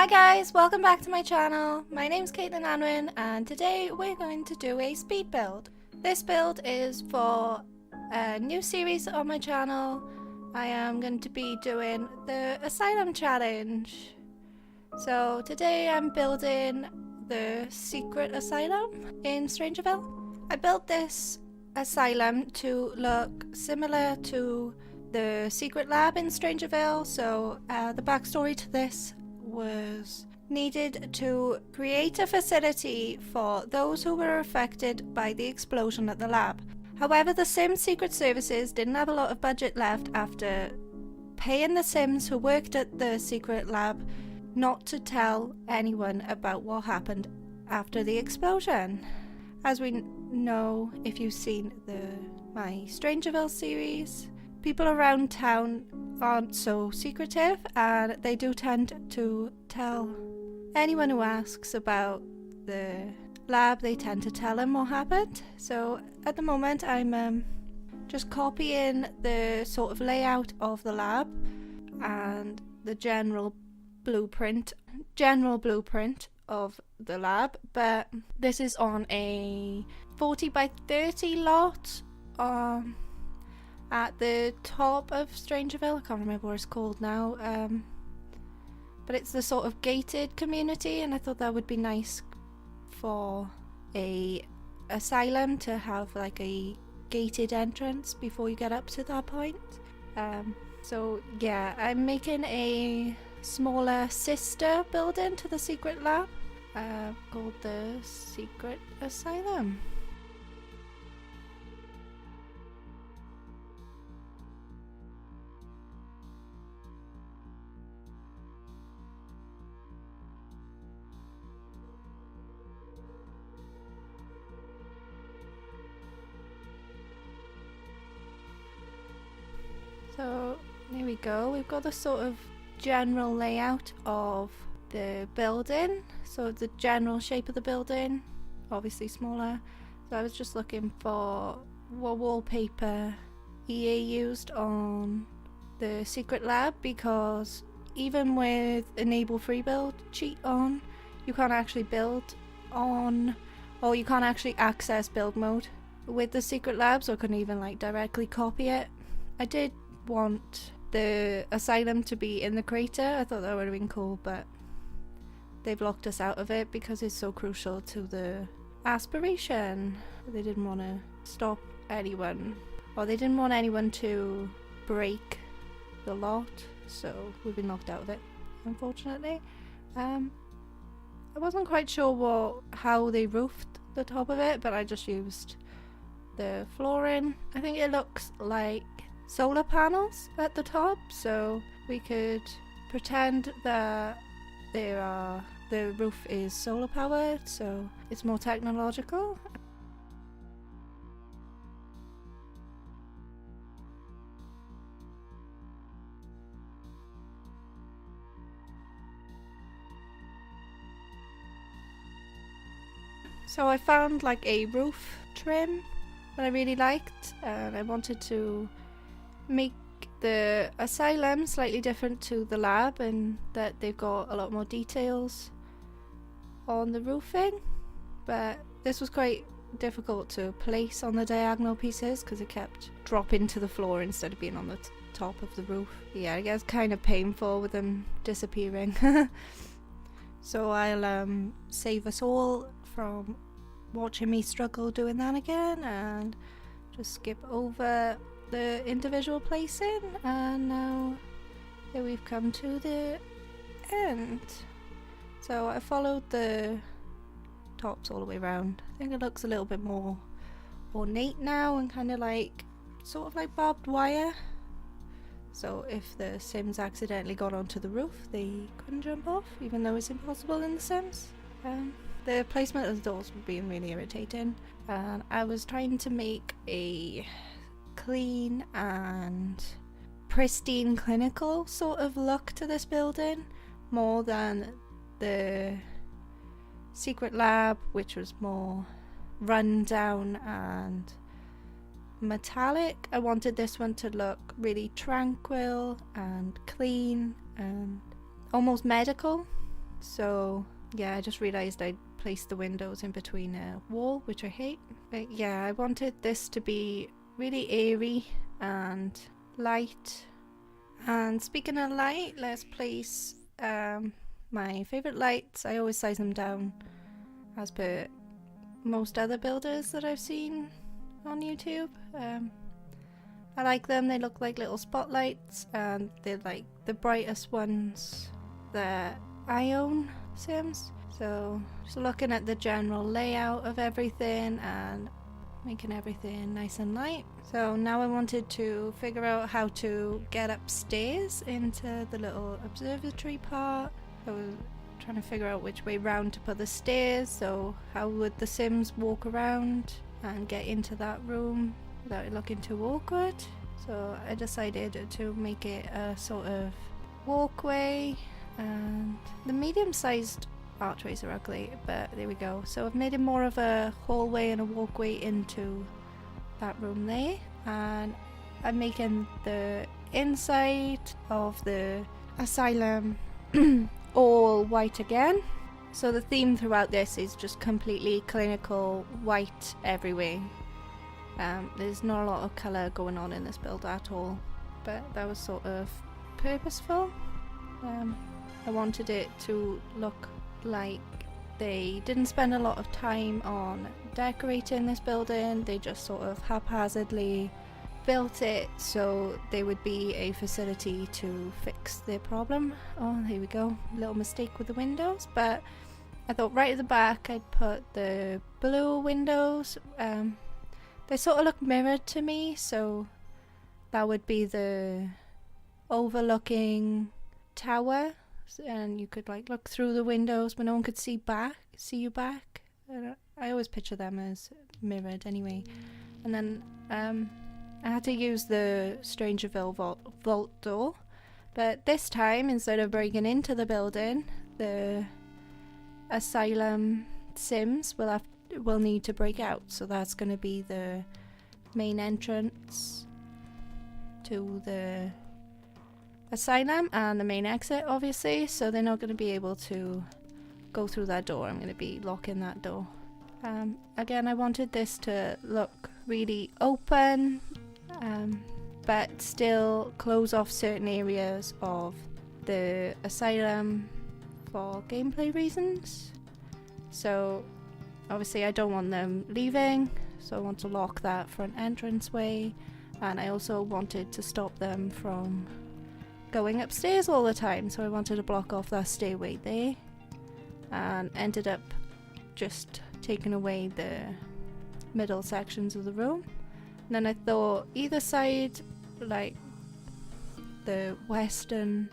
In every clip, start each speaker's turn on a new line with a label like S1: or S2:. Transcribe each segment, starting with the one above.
S1: Hi guys, welcome back to my channel. My name's CaitlinAnwyn and today we're going to do a speed build. This build is for a new series on my channel. I am going to be doing the Asylum challenge. So today I'm building the secret asylum in Strangerville. I built this asylum to look similar to the secret lab in Strangerville, so the backstory to this was needed to create a facility for those who were affected by the explosion at the lab. However, the Sims Secret Services didn't have a lot of budget left after paying the Sims who worked at the secret lab not to tell anyone about what happened after the explosion. As we know, if you've seen my Strangerville series, people around town aren't so secretive and they do tend to tell anyone who asks about the lab. They tend to tell them what happened. So at the moment I'm just copying the sort of layout of the lab and the general blueprint of the lab, but this is on a 40 by 30 lot at the top of Strangerville. I can't remember what it's called now, but it's the sort of gated community, and I thought that would be nice for a asylum to have like a gated entrance before you get up to that point. So yeah, I'm making a smaller sister building to the secret lab called the Secret Asylum. So there we go, we've got the sort of general layout of the building, so the general shape of the building, obviously smaller. So I was just looking for what wallpaper EA used on the secret lab, because even with enable free build cheat on, you can't actually build on, or you can't actually access build mode with the secret lab, so I couldn't even like directly copy it. I did want the asylum to be in the crater. I thought that would have been cool, but they've locked us out of it because it's so crucial to the aspiration. They didn't want to stop anyone, or they didn't want anyone to break the lot, so we've been locked out of it, unfortunately. I wasn't quite sure how they roofed the top of it, but I just used the flooring. I think it looks like solar panels at the top, so we could pretend that the roof is solar powered, so it's more technological. So I found like a roof trim that I really liked, and I wanted to make the asylum slightly different to the lab, and that they've got a lot more details on the roofing, but this was quite difficult to place on the diagonal pieces because it kept dropping to the floor instead of being on the top of the roof. Yeah, I guess kind of painful with them disappearing. So I'll save us all from watching me struggle doing that again and just skip over the individual placing, and now here we've come to the end. So I followed the tops all the way around. I think it looks a little bit more ornate now and kind of like sort of like barbed wire, so if the Sims accidentally got onto the roof they couldn't jump off, even though it's impossible in the Sims. The placement of the doors was being really irritating, and I was trying to make a clean and pristine clinical sort of look to this building, more than the secret lab, which was more run down and metallic. I wanted this one to look really tranquil and clean and almost medical. So yeah, I just realised I placed the windows in between a wall, which I hate. But yeah, I wanted this to be really airy and light. And speaking of light, let's place my favourite lights. I always size them down as per most other builders that I've seen on YouTube. I like them. They look like little spotlights, and they're like the brightest ones that I own Sims. So just looking at the general layout of everything and making everything nice and light. So now I wanted to figure out how to get upstairs into the little observatory part. I was trying to figure out which way round to put the stairs, so how would the Sims walk around and get into that room without it looking too awkward. So I decided to make it a sort of walkway, and the medium-sized archways are ugly, but there we go. So I've made it more of a hallway and a walkway into that room there, and I'm making the inside of the asylum all white again. So the theme throughout this is just completely clinical white everywhere. There's not a lot of colour going on in this build at all, but that was sort of purposeful. I wanted it to look like they didn't spend a lot of time on decorating this building. They just sort of haphazardly built it so there would be a facility to fix their problem. Oh, here we go, little mistake with the windows, but I thought right at the back I'd put the blue windows. They sort of look mirrored to me, so that would be the overlooking tower, and you could like look through the windows but no one could see you back. I always picture them as mirrored anyway. And then I had to use the Strangerville vault door, but this time instead of breaking into the building, the Asylum Sims will need to break out. So that's going to be the main entrance to the asylum and the main exit, obviously. So they're not going to be able to go through that door. I'm going to be locking that door. Again, I wanted this to look really open, but still close off certain areas of the asylum for gameplay reasons. So obviously I don't want them leaving, so I want to lock that front entranceway, and I also wanted to stop them from going upstairs all the time, so I wanted to block off that stairway there, and ended up just taking away the middle sections of the room. And then I thought either side, like the western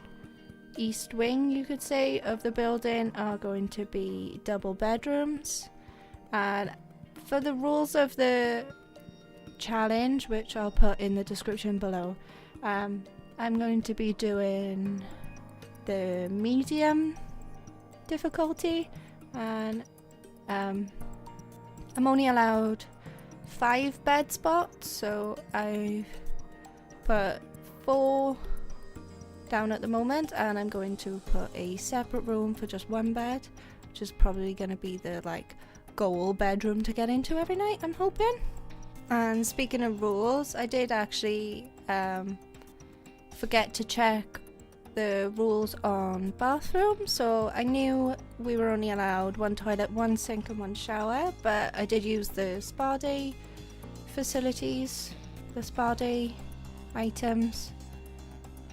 S1: east wing you could say of the building, are going to be double bedrooms. And for the rules of the challenge, which I'll put in the description below, I'm going to be doing the medium difficulty, and I'm only allowed 5 bed spots, so I've put 4 down at the moment, and I'm going to put a separate room for just 1 bed, which is probably going to be the like goal bedroom to get into every night, I'm hoping. And speaking of rules, I did actually forget to check the rules on bathrooms, so I knew we were only allowed 1 toilet, 1 sink and 1 shower, but I did use the spa day facilities, the spa day items,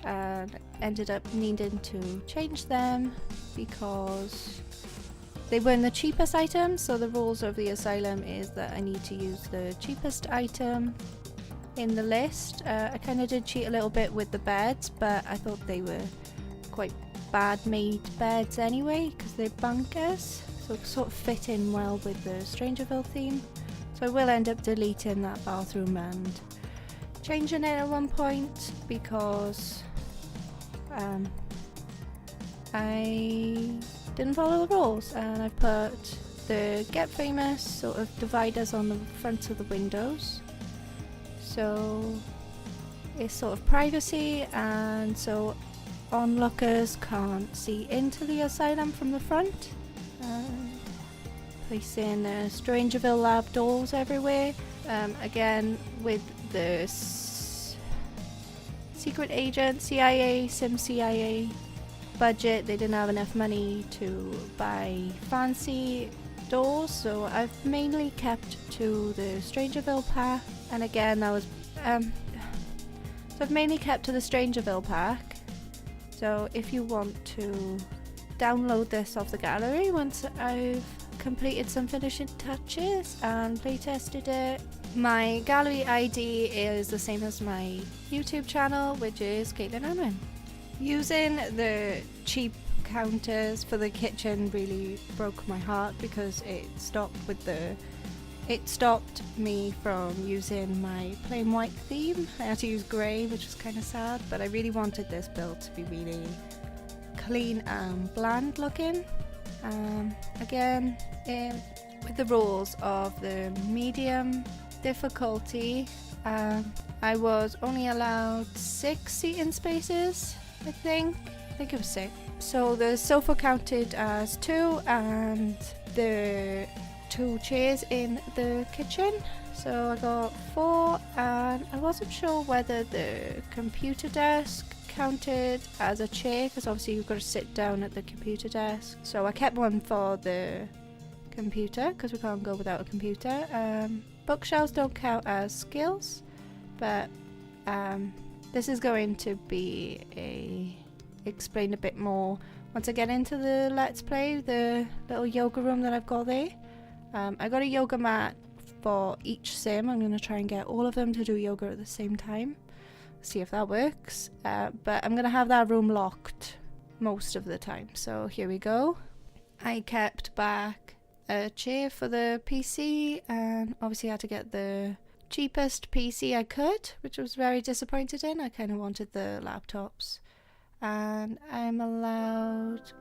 S1: and ended up needing to change them because they weren't the cheapest items. So the rules of the asylum is that I need to use the cheapest item in the list. I kind of did cheat a little bit with the beds, but I thought they were quite bad made beds anyway because they're bunkers, so it sort of fit in well with the Strangerville theme. So I will end up deleting that bathroom and changing it at one point because I didn't follow the rules, and I put the Get Famous sort of dividers on the front of the windows, so it's sort of privacy, and so onlookers can't see into the asylum from the front. Placing Strangerville lab doors everywhere. Again, with the secret agent, CIA, CIA budget, they didn't have enough money to buy fancy doors, so I've mainly kept to the Strangerville pack. And again, that was so I've mainly kept to the Strangerville pack. So if you want to download this off the gallery once I've completed some finishing touches and playtested it, my gallery ID is the same as my YouTube channel, which is CaitlinAnwyn. Using the cheap counters for the kitchen really broke my heart because it stopped me from using my plain white theme. I had to use grey, which was kind of sad, but I really wanted this build to be really clean and bland looking. Again, with the rules of the medium difficulty, I was only allowed 6 seating spaces, I think it was 6. So the sofa counted as 2 and the 2 chairs in the kitchen, so I got 4, and I wasn't sure whether the computer desk counted as a chair, because obviously you've got to sit down at the computer desk, so I kept one for the computer because we can't go without a computer. Bookshelves don't count as skills, but this is going to be explained a bit more once I get into the Let's Play, the little yoga room that I've got there. I got a yoga mat for each sim. I'm going to try and get all of them to do yoga at the same time, see if that works, but I'm going to have that room locked most of the time. So here we go. I kept back a chair for the PC, and obviously I had to get the cheapest PC I could, which I was very disappointed in. I kind of wanted the laptops. And I'm allowed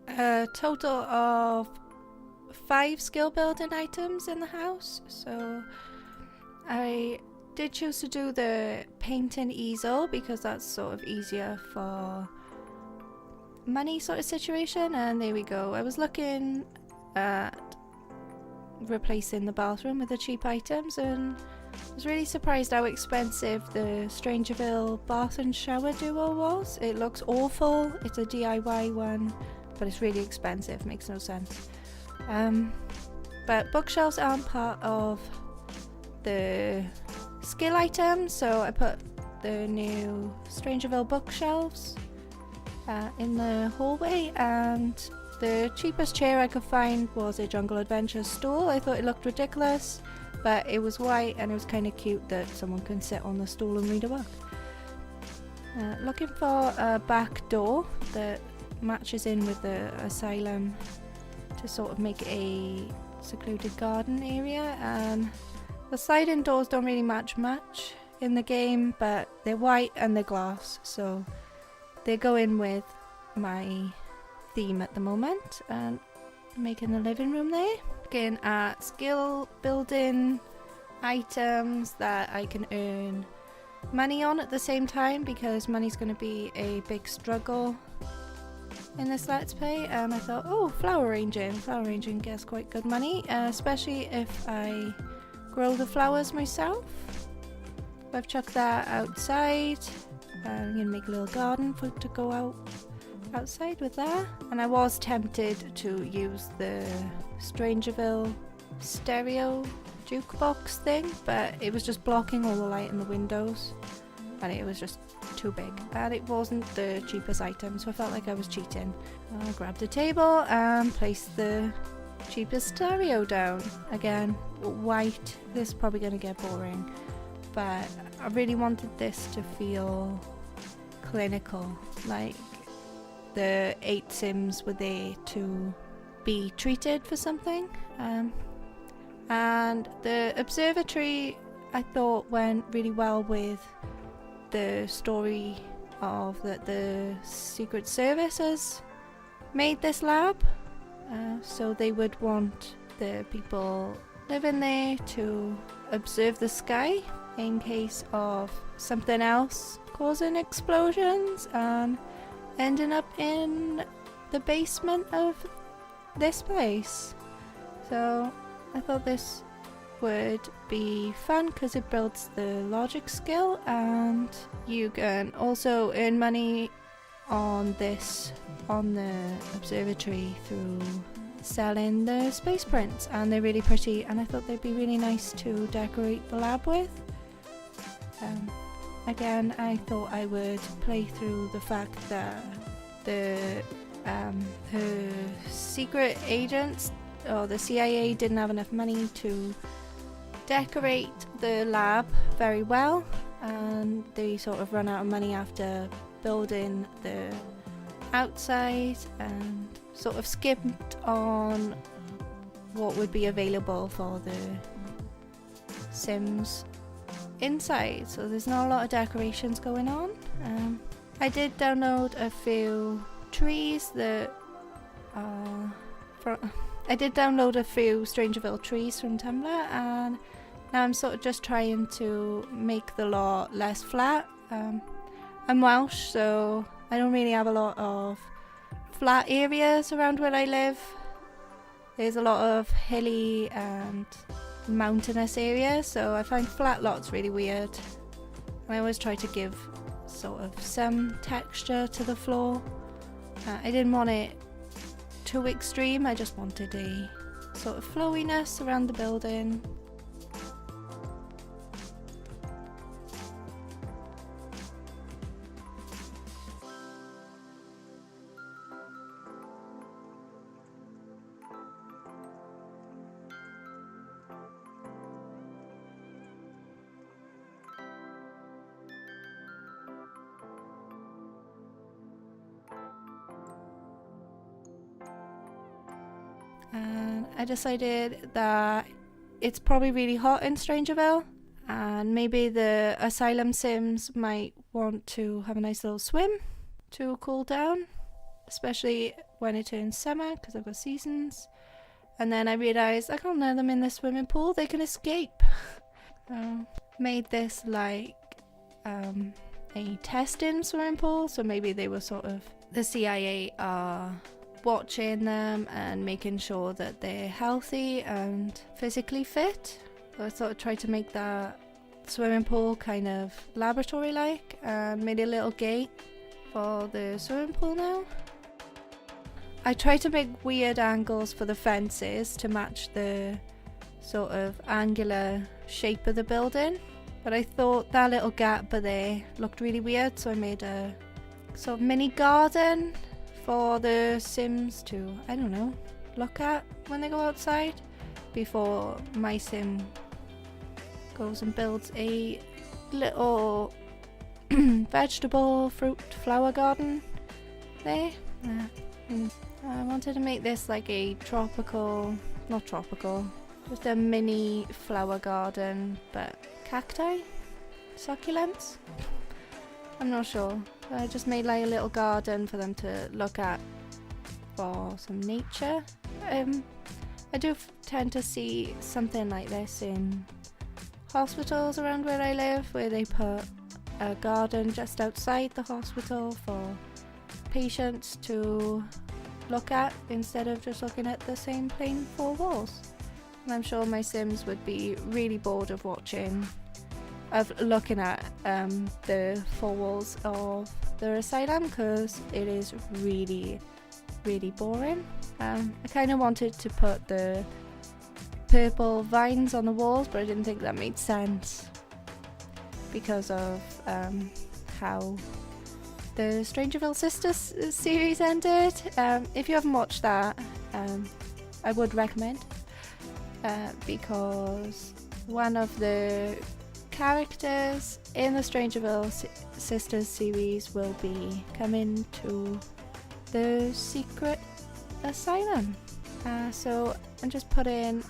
S1: a total of 5 skill building items in the house, so I did choose to do the painting easel because that's sort of easier for money sort of situation. And there we go. I was looking at replacing the bathroom with the cheap items, and I was really surprised how expensive the Strangerville bath and shower duo was. It looks awful. It's a DIY one, but it's really expensive. Makes no sense. But bookshelves aren't part of the skill items, so I put the new Strangerville bookshelves in the hallway, and the cheapest chair I could find was a Jungle Adventure stool. I thought it looked ridiculous, but it was white and it was kind of cute that someone can sit on the stool and read a book. Looking for a back door that matches in with the asylum to sort of make a secluded garden area, and the sliding doors don't really match much in the game, but they're white and they're glass, so they go in with my theme at the moment. And making the living room there, looking at skill building items that I can earn money on at the same time, because money's going to be a big struggle in this Let's Play. And I thought, oh, flower arranging gets quite good money, especially if I grow the flowers myself. I've chucked that outside. I'm going to make a little garden to go outside with that. And I was tempted to use the Strangerville stereo jukebox thing, but it was just blocking all the light in the windows and it was just too big, and it wasn't the cheapest item, so I felt like I was cheating. I grabbed a table and placed the cheapest stereo down. Again, white. This is probably going to get boring, but I really wanted this to feel clinical, like the 8 Sims were there to be treated for something. And the observatory I thought went really well with the story of that the Secret Service has made this lab, so they would want the people living there to observe the sky in case of something else causing explosions. And ending up in the basement of this place. So I thought this would be fun because it builds the logic skill, and you can also earn money on this, on the observatory, through selling the space prints, and they're really pretty and I thought they'd be really nice to decorate the lab with. Again, I thought I would play through the fact that her secret agents, or the CIA, didn't have enough money to decorate the lab very well, and they sort of run out of money after building the outside and sort of skipped on what would be available for the Sims inside, so there's not a lot of decorations going on. I did download a few trees that I did download a few Strangerville trees from Tumblr, and now I'm sort of just trying to make the lot less flat. I'm Welsh, so I don't really have a lot of flat areas around where I live. There's a lot of hilly and mountainous areas, so I find flat lots really weird. I always try to give sort of some texture to the floor. I didn't want it too extreme, I just wanted a sort of flowiness around the building. And I decided that it's probably really hot in Strangerville, and maybe the Asylum Sims might want to have a nice little swim to cool down, especially when it turns summer, because I've got seasons. And then I realised I can't let them in the swimming pool, they can escape. Made this like a testing swimming pool, so maybe they were sort of, the CIA are watching them and making sure that they're healthy and physically fit. So I sort of tried to make that swimming pool kind of laboratory like, and made a little gate for the swimming pool now. I tried to make weird angles for the fences to match the sort of angular shape of the building, but I thought that little gap there looked really weird, so I made a sort of mini garden for the Sims to, I don't know, look at when they go outside, before my Sim goes and builds a little vegetable, fruit, flower garden there. I wanted to make this like a tropical, not tropical, just a mini flower garden, but cacti? Succulents? I'm not sure. I just made like a little garden for them to look at for some nature. I do tend to see something like this in hospitals around where I live, where they put a garden just outside the hospital for patients to look at instead of just looking at the same plain four walls. And I'm sure my Sims would be really bored of looking at the four walls of the asylum, because it is really boring. I kind of wanted to put the purple vines on the walls, but I didn't think that made sense because of how the Strangerville Sisters series ended. If you haven't watched that, I would recommend, because one of the characters in the Strangerville Sisters series will be coming to the secret asylum. So I'm just putting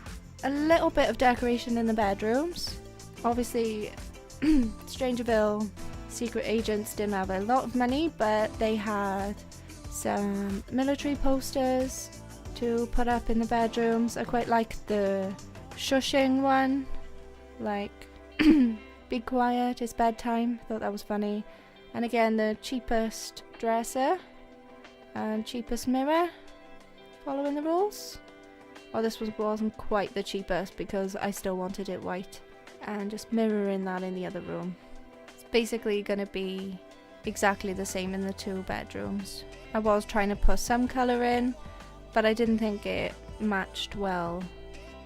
S1: a little bit of decoration in the bedrooms. Obviously Strangerville secret agents didn't have a lot of money, but they had some military posters to put up in the bedrooms. I quite like the shushing one, like be quiet, it's bedtime. Thought that was funny. And again, the cheapest dresser and cheapest mirror, following the rules. Oh, this wasn't quite the cheapest because I still wanted it white. And just mirroring that in the other room. It's basically going to be exactly the same in the 2 bedrooms. I was trying to put some colour in, but I didn't think it matched well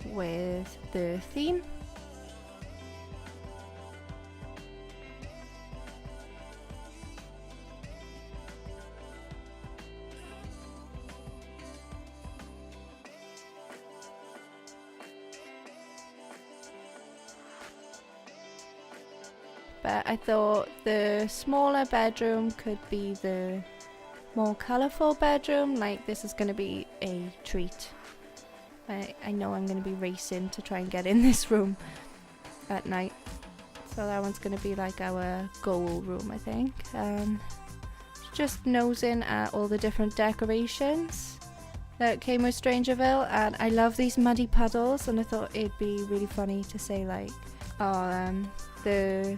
S1: with the theme. But I thought the smaller bedroom could be the more colourful bedroom. Like, this is going to be a treat. I know I'm going to be racing to try and get in this room at night. So that one's going to be like our goal room, I think. Just nosing at all the different decorations that came with Strangerville. And I love these muddy puddles, and I thought it'd be really funny to say like, the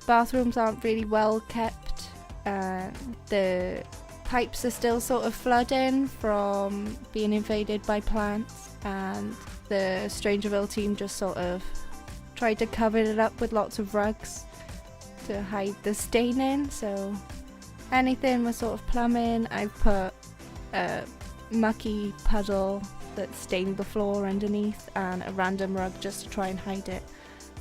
S1: bathrooms aren't really well kept. The pipes are still sort of flooding from being invaded by plants, and the Strangerville team just sort of tried to cover it up with lots of rugs to hide the staining. So anything with sort of plumbing, I've put a mucky puddle that stained the floor underneath and a random rug just to try and hide it.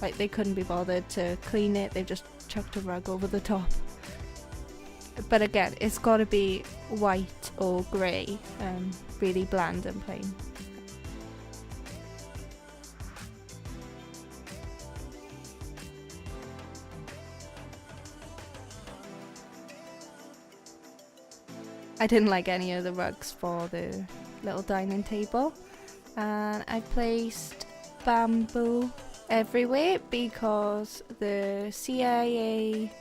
S1: Like, they couldn't be bothered to clean it, they've just chucked a rug over the top. But again, it's got to be white or grey, really bland and plain. I didn't like any of the rugs for the little dining table, and I placed bamboo everywhere because the CIA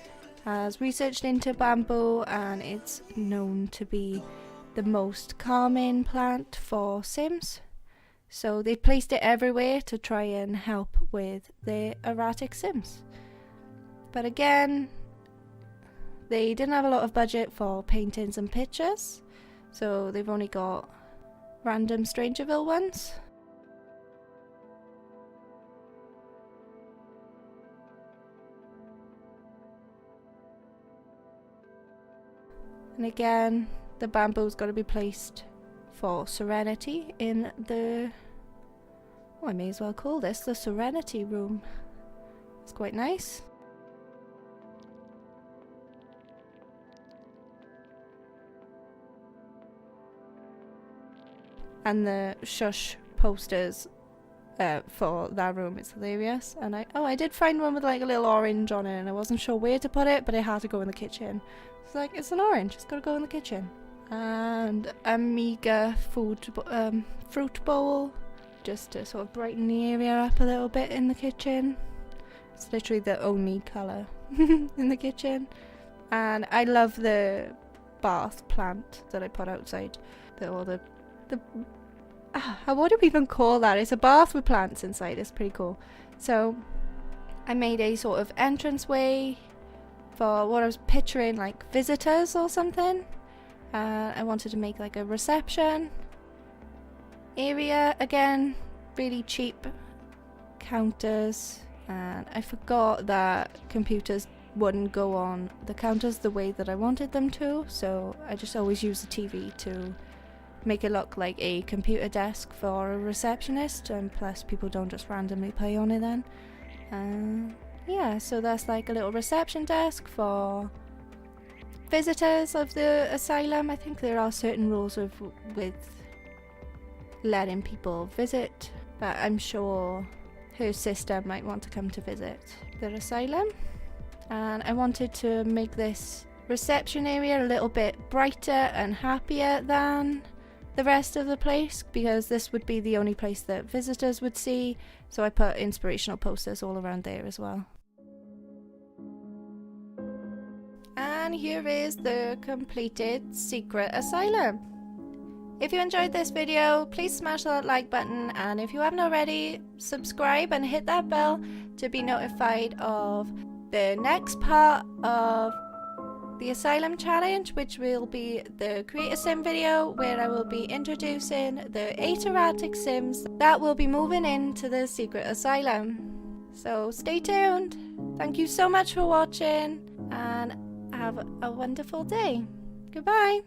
S1: has researched into bamboo and it's known to be the most calming plant for Sims. So they placed it everywhere to try and help with their erratic Sims. But again, they didn't have a lot of budget for paintings and pictures, so they've only got random Strangerville ones. And again, the bamboo's got to be placed for serenity in the... Oh, I may as well call this the Serenity Room. It's quite nice. And the shush posters for that room is hilarious. And I did find one with like a little orange on it, and I wasn't sure where to put it, but it had to go in the kitchen. It's like, it's an orange, it's got to go in the kitchen. And a meager fruit bowl, just to sort of brighten the area up a little bit in the kitchen. It's literally the only colour in the kitchen. And I love the bath plant that I put outside. What do we even call that? It's a bath with plants inside. It's pretty cool. So I made a sort of entranceway for what I was picturing, like visitors or something. I wanted to make like a reception area. Again, really cheap counters, and I forgot that computers wouldn't go on the counters the way that I wanted them to, so I just always use the TV to make it look like a computer desk for a receptionist, and plus people don't just randomly play on it then. Yeah, so that's like a little reception desk for visitors of the asylum. I think there are certain rules with letting people visit, but I'm sure her sister might want to come to visit the asylum. And I wanted to make this reception area a little bit brighter and happier than the rest of the place, because this would be the only place that visitors would see, so I put inspirational posters all around there as well. And here is the completed secret asylum. If you enjoyed this video, please smash that like button, and if you haven't already, subscribe and hit that bell to be notified of the next part of the Asylum challenge, which will be the Create a Sim video where I will be introducing the 8 erratic Sims that will be moving into the secret asylum. So stay tuned. Thank you so much for watching and have a wonderful day. Goodbye.